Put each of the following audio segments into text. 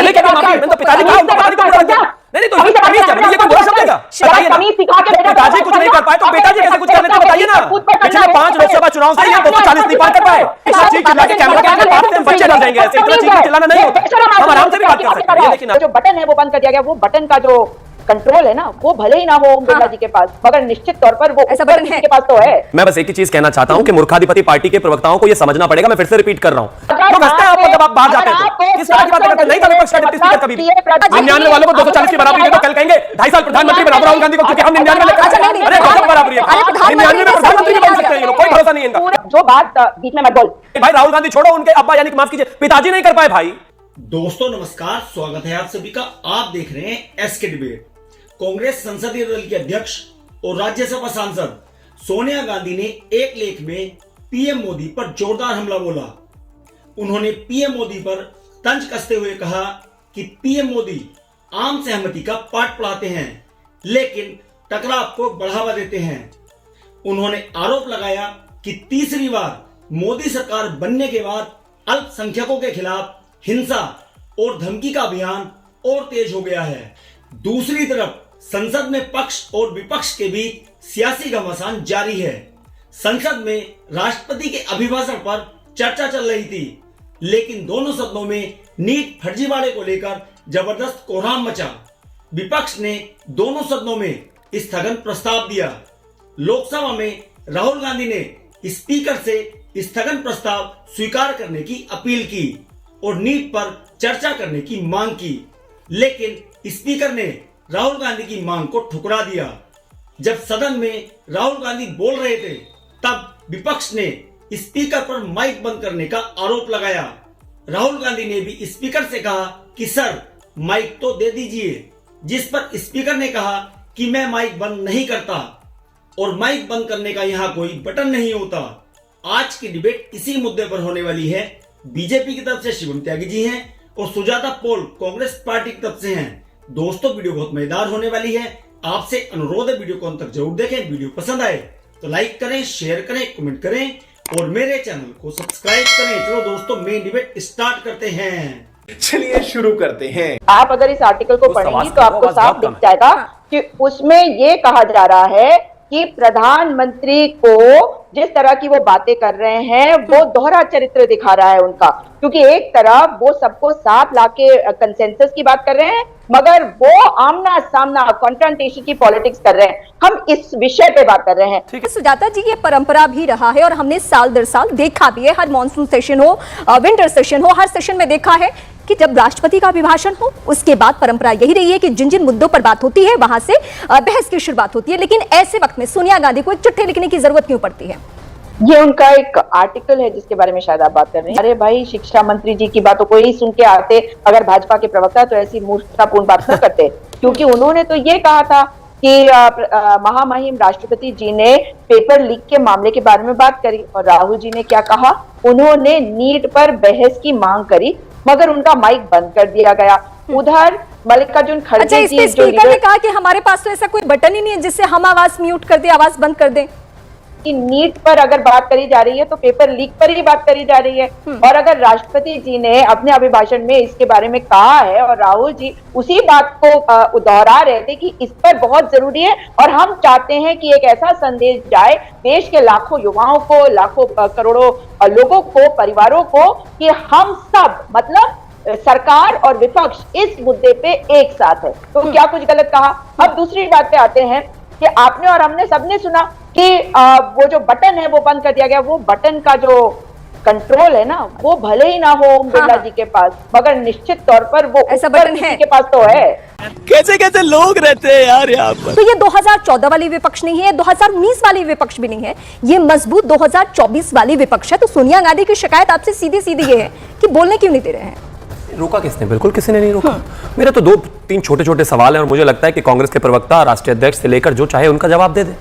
बोले क्या माफी? मैंने तो पिताजी कहा, उनका पता नहीं कब बोला। नहीं तो ये कोई बोल सकता है? बताइए ना, पिताजी कुछ नहीं कर पाए तो बेटा जी कैसे कुछ कर लेते बताइए ना। पिछले 5 लोकसभा चुनाव से ये 240 नहीं पार कर पाए। इतना चीख चिल्ला के कैमरा के आगे बात बच्चे डर जाएंगे ऐसे। इतना चीख चिल्लाना नहीं होता, हम आराम से भी बात कर सकते हैं। लेकिन जो बटन है वो बंद कर दिया गया, वो बटन का जो कंट्रोल है ना, वो भले ही ना हो ओम बिरला जी के पास, मगर निश्चित तौर पर वो ऐसा बटन के पास तो है। मैं बस एक ही चीज कहना चाहता हूं कि मूर्खाधिपति पार्टी के प्रवक्ताओं को ये समझना पड़ेगा। मैं फिर से रिपीट कर रहा हूं, लोग हंसते हैं आपको जब आप बाहर जाते हैं तो किस तरह की बातें करते हैं। नहीं था विपक्ष का डिप्टी स्पीकर कभी भी। 99 वालों को 240 की बराबरी है तो कल कहेंगे 2.5 साल प्रधानमंत्री बना राहुल गांधी को, क्योंकि हम 99 में अरे गजब बराबरी है, 99 में प्रधानमंत्री बन सकते हैं ये लोग, कोई भरोसा नहीं है इनका। जो बात बीच में मत बोल भाई, राहुल गांधी छोड़ो, उनके अब्बा यानी माफ कीजिए पिताजी नहीं कर पाए भाई। दोस्तों नमस्कार, स्वागत है आप सभी का। आप देख रहे हैं एसके डिबेट। कांग्रेस संसदीय दल के अध्यक्ष और राज्यसभा सांसद सोनिया गांधी ने एक लेख में पीएम मोदी पर जोरदार हमला बोला। उन्होंने पीएम मोदी पर तंज कसते हुए कहा कि पीएम मोदी आम सहमति का पाठ पढ़ाते हैं लेकिन टकराव को बढ़ावा देते हैं। उन्होंने आरोप लगाया कि तीसरी बार मोदी सरकार बनने के बाद अल्पसंख्यकों के खिलाफ हिंसा और धमकी का अभियान और तेज हो गया है। दूसरी तरफ संसद में पक्ष और विपक्ष के बीच सियासी घमासान जारी है। संसद में राष्ट्रपति के अभिभाषण पर चर्चा चल रही थी, लेकिन दोनों सदनों में नीट फर्जीवाड़े को लेकर जबरदस्त कोहराम मचा। विपक्ष ने दोनों सदनों में स्थगन प्रस्ताव दिया। लोकसभा में राहुल गांधी ने स्पीकर से स्थगन प्रस्ताव स्वीकार करने की अपील की और नीट पर चर्चा करने की मांग की, लेकिन स्पीकर ने राहुल गांधी की मांग को ठुकरा दिया। जब सदन में राहुल गांधी बोल रहे थे तब विपक्ष ने स्पीकर पर माइक बंद करने का आरोप लगाया। राहुल गांधी ने भी स्पीकर से कहा कि सर माइक तो दे दीजिए, जिस पर स्पीकर ने कहा कि मैं माइक बंद नहीं करता और माइक बंद करने का यहाँ कोई बटन नहीं होता। आज की डिबेट इसी मुद्दे पर होने वाली है। बीजेपी की तरफ से शिवम त्यागी जी हैं और सुजाता पॉल कांग्रेस पार्टी की तरफ से हैं। दोस्तों वीडियो बहुत मजेदार होने वाली है, आपसे अनुरोध है वीडियो को अंत तक जरूर देखें। वीडियो पसंद आए तो लाइक करें, शेयर करें, कमेंट करें और मेरे चैनल को सब्सक्राइब करें। चलो दोस्तों मेन डिबेट स्टार्ट करते हैं। चलिए शुरू करते हैं। आप अगर इस आर्टिकल को पढ़ेंगे तो आपको साफ दिख जाएगा कि उसमें ये कहा जा रहा है कि प्रधानमंत्री को जिस तरह की वो बातें कर रहे हैं वो दोहरा चरित्र दिखा रहा है उनका, क्योंकि एक तरफ वो सबको साथ लाके कंसेंसस की बात कर रहे हैं मगर वो आमना सामना कॉन्फ्रंटेशन की पॉलिटिक्स कर रहे हैं। हम इस विषय पे बात कर रहे हैं। ठीक है सुजाता जी, ये परंपरा भी रहा है और हमने साल दर साल देखा भी है, हर मॉनसून सेशन हो, विंटर सेशन हो, हर सेशन में देखा है कि जब राष्ट्रपति का अभिभाषण हो उसके बाद परंपरा यही रही है कि जिन जिन मुद्दों पर बात होती है वहां से बहस की शुरुआत होती है। लेकिन ऐसे वक्त में सोनिया गांधी को एक चिट्ठी लिखने की जरूरत क्यों पड़ती है? ये उनका एक आर्टिकल है जिसके बारे में शायद आप बात कर रहे हैं। अरे भाई, शिक्षा मंत्री जी की बातों को ही सुन के आते अगर भाजपा के प्रवक्ता तो ऐसी मूर्खतापूर्ण बात न करते, क्योंकि उन्होंने तो ये कहा था कि महामहिम राष्ट्रपति जी ने पेपर लीक के मामले के बारे में बात करी और राहुल जी ने क्या कहा, उन्होंने नीट पर बहस की मांग करी मगर उनका माइक बंद कर दिया गया। उधर मल्लिकार्जुन खड़गे जी जो स्पीकर ने कहा कि हमारे पास तो ऐसा कोई बटन ही नहीं है जिससे हम आवाज म्यूट कर दें, आवाज बंद कर दें। कि नीट पर अगर बात करी जा रही है तो पेपर लीक पर ही बात करी जा रही है और अगर राष्ट्रपति जी ने अपने अभिभाषण में इसके बारे में कहा है और राहुल जी उसी बात को दोहरा रहे थे कि इस पर बहुत जरूरी है और हम चाहते हैं कि एक ऐसा संदेश जाए देश के लाखों युवाओं को, लाखों करोड़ों लोगों को, परिवारों को कि हम सब मतलब सरकार और विपक्ष इस मुद्दे पे एक साथ है। तो क्या कुछ गलत कहा? अब दूसरी बात पे आते हैं कि आपने और हमने सबने सुना कि वो जो बटन है वो बंद कर दिया गया। वो बटन का जो कंट्रोल है ना, वो भले ही ना हो ओम बिरला जी के पास, मगर निश्चित तौर पर वो ऐसा बटन है के पास तो है। कैसे कैसे लोग रहते हैं यार यहाँ पर। तो ये 2014 वाली विपक्ष नहीं है, 2019 वाली विपक्ष भी नहीं है, ये मजबूत 2024 वाली विपक्ष है। तो सोनिया गांधी की शिकायत आपसे सीधी सीधी ये है कि बोलने क्यों नहीं दे रहे हैं? रोका किसने? बिल्कुल किसी ने नहीं रोका। मेरा तो 2-3 छोटे-छोटे सवाल हैं और मुझे लगता है कि कांग्रेस के प्रवक्ता राष्ट्रीय अध्यक्ष से लेकर जो चाहे उनका जवाब दे दे।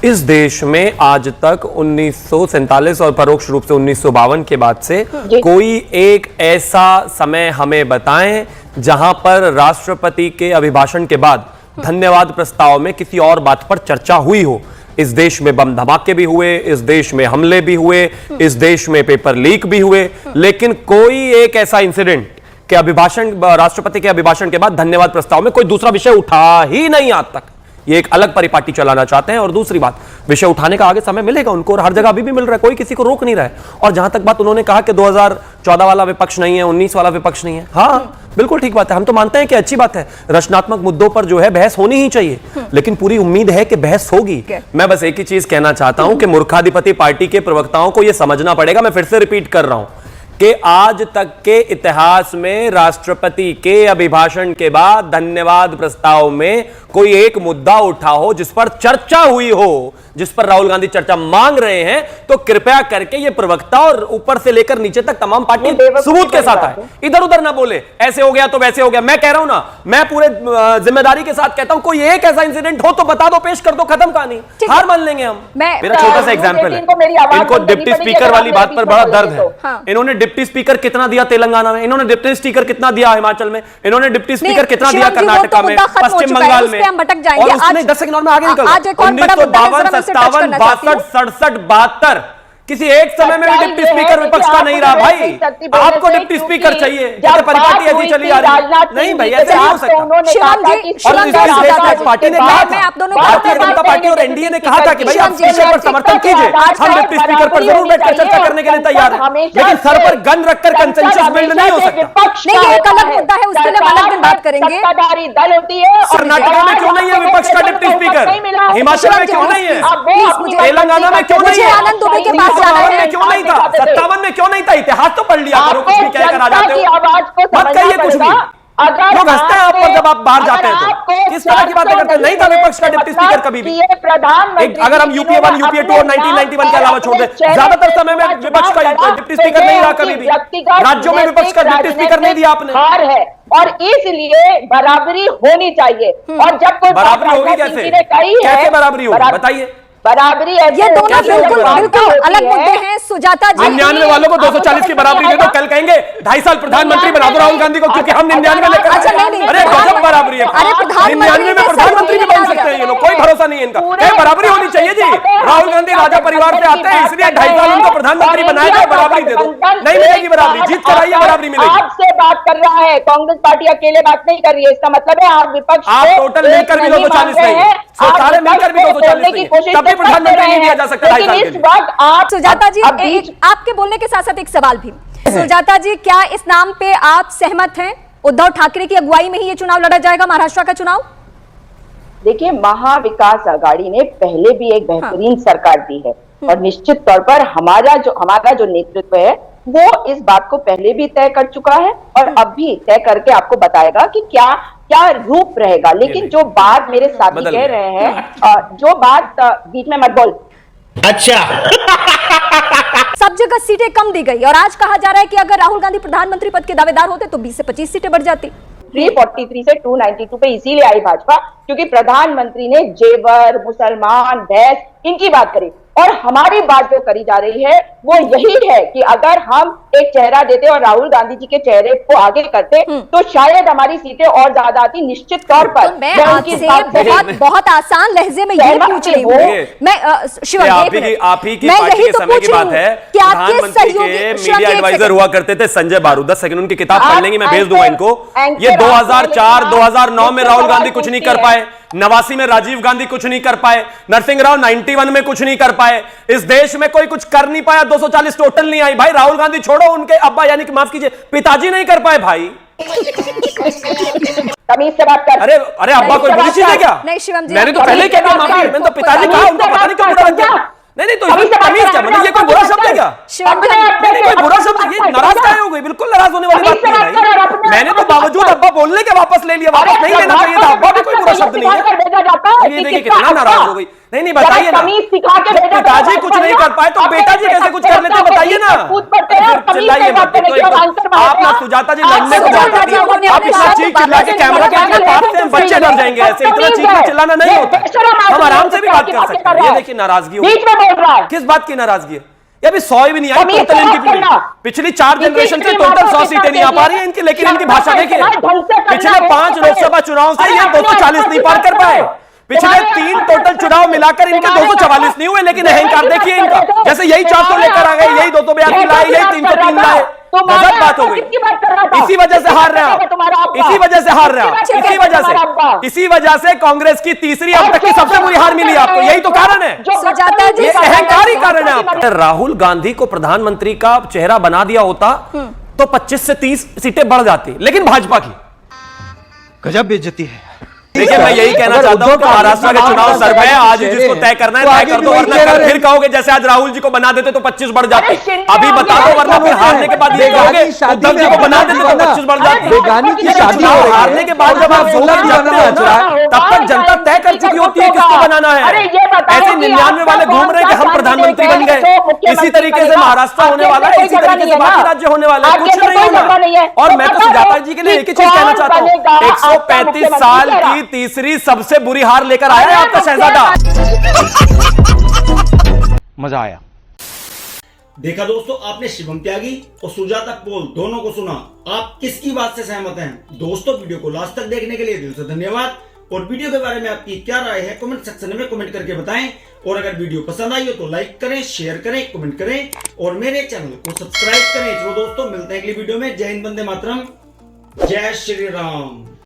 इस देश में आज तक 1947 और परोक्ष रूप से 1952 के बाद से कोई एक ऐसा समय हमें बताएं जहां पर राष्ट्रपति के अभिभाषण के बाद धन्यवाद प्रस्ताव में किसी और बात पर चर्चा हुई हो। इस देश में बम धमाके भी हुए, इस देश में हमले भी हुए, इस देश में पेपर लीक भी हुए, लेकिन कोई एक ऐसा इंसिडेंट कि अभिभाषण, राष्ट्रपति के अभिभाषण के बाद धन्यवाद प्रस्ताव में कोई दूसरा विषय उठा ही नहीं आज तक। ये एक अलग परिपाटी चलाना चाहते हैं। और दूसरी बात, विषय उठाने का आगे समय मिलेगा उनको, और हर जगह अभी भी मिल रहा है, कोई किसी को रोक नहीं रहा है। और जहां तक बात उन्होंने कहा कि 2014 वाला विपक्ष नहीं है, 19 वाला विपक्ष नहीं है, हाँ बिल्कुल ठीक बात है, हम तो मानते हैं कि अच्छी बात है, रचनात्मक मुद्दों पर जो है बहस होनी ही चाहिए, लेकिन पूरी उम्मीद है कि बहस होगी। मैं बस एक ही चीज कहना चाहता हूं कि मूर्खाधिपति पार्टी के प्रवक्ताओं को यह समझना पड़ेगा, मैं फिर से रिपीट कर रहा हूं कि आज तक के इतिहास में राष्ट्रपति के अभिभाषण के बाद धन्यवाद प्रस्ताव में कोई एक मुद्दा उठा हो जिस पर चर्चा हुई हो, जिस पर राहुल गांधी चर्चा मांग रहे हैं, तो कृपया करके ये प्रवक्ता और ऊपर से लेकर नीचे तक तमाम पार्टी सबूत के साथ आए, इधर उधर ना बोले ऐसे हो गया तो वैसे हो गया। मैं कह रहा हूं ना, मैं पूरे जिम्मेदारी के साथ कहता हूं, कोई एक ऐसा इंसिडेंट हो तो बता दो, पेश कर दो, खत्म कहानी, हार मान लेंगे हम। मेरा छोटा सा एग्जाम्पल है, इनको डिप्टी स्पीकर वाली बात पर बड़ा दर्द है। इन्होंने डिप्टी स्पीकर कितना दिया तेलंगाना में, इन्होंने डिप्टी स्पीकर कितना दिया हिमाचल में, इन्होंने डिप्टी स्पीकर कितना दिया कर्नाटका में, पश्चिम बंगाल में, और उसने 10 सेकंड में आगे निकल 1952, 57, 62, 67, 72 किसी एक समय में भी डिप्टी स्पीकर विपक्ष का नहीं रहा भाई। आपको डिप्टी स्पीकर चाहिए, जैसे परिपाटी ऐसी चली आ रही, नहीं भाई ऐसे नहीं हो सकता। और पार्टी ने कहा था, भारतीय जनता पार्टी और एनडीए ने कहा था कि भाई आप स्पीकर पर समर्थन कीजिए, हम डिप्टी स्पीकर पर जरूर बैठकर चर्चा करने के लिए तैयार हैं, लेकिन सर पर गन रखकर कंसेंसस बिल्ड नहीं हो सकता। नहीं, एक अलग मुद्दा है, उसके लिए अलग दिन बात करेंगे। कर्नाटका में क्यों नहीं है विपक्ष का डिप्टी स्पीकर, हिमाचल में क्यों नहीं है, तेलंगाना में क्यों नहीं है, आनंद दुबे के पास 57 में क्यों नहीं था, 57 में क्यों नहीं था, इतिहास तो पढ़ लिया करो, कुछ भी कहकर आ जाते हो, मत कहिए कुछ भी। लोग हंसते हैं आप पर जब आप बाहर जाते हैं तो, किस तरह की बातें करते हैं। नहीं था विपक्ष का डिप्टी स्पीकर कभी भी, अगर हम यूपीए 1, यूपीए 2 और 1991 के अलावा छोड़ दें, ज्यादातर समय में विपक्ष का डिप्टी स्पीकर नहीं रहा कभी भी, राज्यों में विपक्ष का डिप्टी स्पीकर नहीं दिया आपने। और इसलिए बराबरी होनी चाहिए, और जब कोई बराबरी होगी कैसे बराबरी होगी बताइए। बराबरी ये दोनों बिल्कुल अलग मुद्दे हैं। सुजाता जी 99 वालों को 240 की बराबरी दे दो, कल कहेंगे 2.5 साल प्रधानमंत्री बना दो राहुल गांधी को, क्योंकि हम 99 लेकर अरे गजब बराबरी है, 99 में प्रधानमंत्री भी बन सकते हैं ये लोग, कोई भरोसा नहीं है इनका। बराबरी होनी चाहिए जी, राहुल गांधी राजा परिवार से आते हैं, इसलिए 2.5 साल उनको प्रधानमंत्री बनाया जाए, बराबरी दे दो। नहीं मिलेगी बराबरी, जीत कराइए बराबरी मिलेगी। आपसे बात कर रहा है, कांग्रेस पार्टी अकेले बात नहीं कर रही है, इसका मतलब है आप विपक्ष, आप टोटल मिलकर भी 240 नहीं, सारे मिलकर भी 240 नहीं, तब भी प्रधानमंत्री नहीं दिया जा सकता 2.5 साल के लिए। आप सुजाता जी आपके बोलने के साथ साथ एक सवाल भी, सुजाता जी क्या इस नाम पे आप सहमत हैं, उद्धव ठाकरे की अगुवाई में ही ये चुनाव लड़ा जाएगा, महाराष्ट्र का चुनाव? देखिए, महाविकास आघाड़ी ने पहले भी एक बेहतरीन सरकार दी है, और निश्चित तौर पर हमारा जो नेतृत्व है वो इस बात को पहले भी तय कर चुका है, और अब भी तय करके आपको बताएगा कि क्या रूप रहेगा। लेकिन जो बात मेरे साथी कह रहे हैं, जो बात बीच में मत बोल, अच्छा सब जगह सीटें कम दी गई, और आज कहा जा रहा है कि अगर राहुल गांधी प्रधानमंत्री पद के दावेदार होते तो 20 से 25 सीटें बढ़ जाती। 343 से 292 पे इसीलिए आई भाजपा क्योंकि प्रधानमंत्री ने जेवर, मुसलमान, भैंस इनकी बात करी, और हमारी बात जो करी जा रही है वो यही है कि अगर हम एक चेहरा देते और राहुल गांधी जी के चेहरे को आगे करते तो शायद हमारी सीटें और ज्यादा आती। निश्चित तौर पर तो मैं आपसे बहुत आसान लहजे में ये पूछ रही हूँ, मैं आप ही की पार्टी के समय की बात है, प्रधानमंत्री के मीडिया एडवाइजर हुआ करते थे संजय बारू, 10 सेकंड उनकी किताब पढ़ लेंगे, मैं भेज दूंगा इनको। ये 2004, 2009 में राहुल गांधी कुछ नहीं कर पाए, 89 में राजीव गांधी कुछ नहीं कर पाए, नरसिंह राव 91 में कुछ नहीं कर पाए, इस देश में कोई कुछ कर नहीं पाया, 240 टोटल नहीं आई भाई। राहुल गांधी छोड़ो, उनके अब्बा यानी कि माफ कीजिए पिताजी नहीं कर पाए भाई। तमीज से बात कर। अरे अब्बा कोई बुरी चीज है क्या? नहीं शिवम जी, मैंने तो पहले कह दिया माफी, मैंने तो पिताजी कहा, उनको पता नहीं क्यों बुरा लग गया। नहीं तो तमीज क्या, मतलब ये कोई बुरा शब्द है क्या? नहीं कोई बुरा शब्द, ये नाराज काहे हो गई? बिल्कुल नाराज होने वाली बात नहीं है। मैंने तो बावजूद अब्बा बोलने के वापस ले लिया, वापस नहीं लेना चाहिए था, अब्बा भी कोई बुरा शब्द नहीं है। ये देखिए कितना नाराज हो गई। नहीं बताइए ना, पिताजी कुछ नहीं कर पाए तो बेटा जी कैसे कुछ कर लेते बताइए ना। चिल्लाइए मत, आप ना सुजाता जी लड़ने को जाती है, आप इतना चीख चिल्ला के कैमरा के पास से बच्चे डर जाएंगे, ऐसे इतना चीखना चिल्लाना नहीं होता, हम आराम से भी बात कर सकते हैं। ये देखिए नाराजगी हो, किस बात की नाराजगी है? ये अभी 100 भी नहीं आई टोटल इनकी, पिछली 4 जनरेशन से टोटल 100 सीटें नहीं आ पा रही है इनकी, लेकिन इनकी भाषा देखिए, पिछले 5 लोकसभा चुनाव से ये 240 नहीं पार कर पाए, पिछले 3 टोटल चुनाव मिलाकर इनके 244 नहीं हुए, लेकिन अहंकार देखिए इनका, जैसे यही 400 लेकर आ गए, यही 282 लाए, यही 303 लाए, तुम्हारे गजब बात हो अब्बा गई। किसकी बात कर रहा था? इसी वजह से हार रहे हैं तुम्हारा आप, अब्बा। इसी वजह से हार रहे हैं आप, किसकी बात इसी कर वजह तुम्हारा अब्बा? से, इसी वजह से कांग्रेस की तीसरी अब तक की सबसे बुरी हार मिली आपको, यही तो कारण है, जो सुजाता जी, ये बदतमीजी अहंकारी कर कारण है रहे हैं। आपका। राहुल गांधी को प्रधानमंत्री का चेहरा बना दिया होता तो 25 से 30 सीटें बढ़ जाती, लेकिन भाजपा की। गजब बेइज्जती है। देखिए, मैं यही कहना चाहता हूं कि महाराष्ट्र के चुनाव सर में आज जिसको तय करना है तय कर दो, वरना कल फिर कहोगे जैसे आज राहुल जी को बना देते तो 25 बढ़ जाती। अभी बता दो, वरना फिर हारने के बाद ये कहोगे उद्धव जी को बना देते तो 25 बढ़ जाती। बेगानी की शादी हो चुनाव रही है। हारने के बाद जब आप और सोलह आप जाते हो ना, तब तक जनता तय कर चुकी होती है किसको बनाना है। ऐसे 99 वाले घूम रहे हैं कि हम प्रधानमंत्री बन गए। इसी तरीके से महाराष्ट्र होने वाला है, इसी तरीके से बाकी राज्य होने वाले हैं, कुछ नहीं होना। और मैं तो सुजाता जी के लिए एक ही चीज कहना चाहता हूं, 135 साल की तीसरी सबसे बुरी हार लेकर आया है आपका शहजादा। मजा आया। देखा दोस्तों, आपने शिवम त्यागी और सुजाता पोल दोनों को सुना। आप किसकी बात से सहमत हैं? दोस्तों, वीडियो को लास्ट तक देखने के लिए दिल से धन्यवाद। और वीडियो के बारे में आपकी क्या राय है कमेंट सेक्शन में कमेंट करके बताएं। और अगर वीडियो पसंद आई हो तो लाइक करें, शेयर करें, कमेंट करें और मेरे चैनल को सब्सक्राइब करें। चलो दोस्तों, मिलते हैं अगली वीडियो में। जय हिंद, वंदे मातरम, जय श्री राम।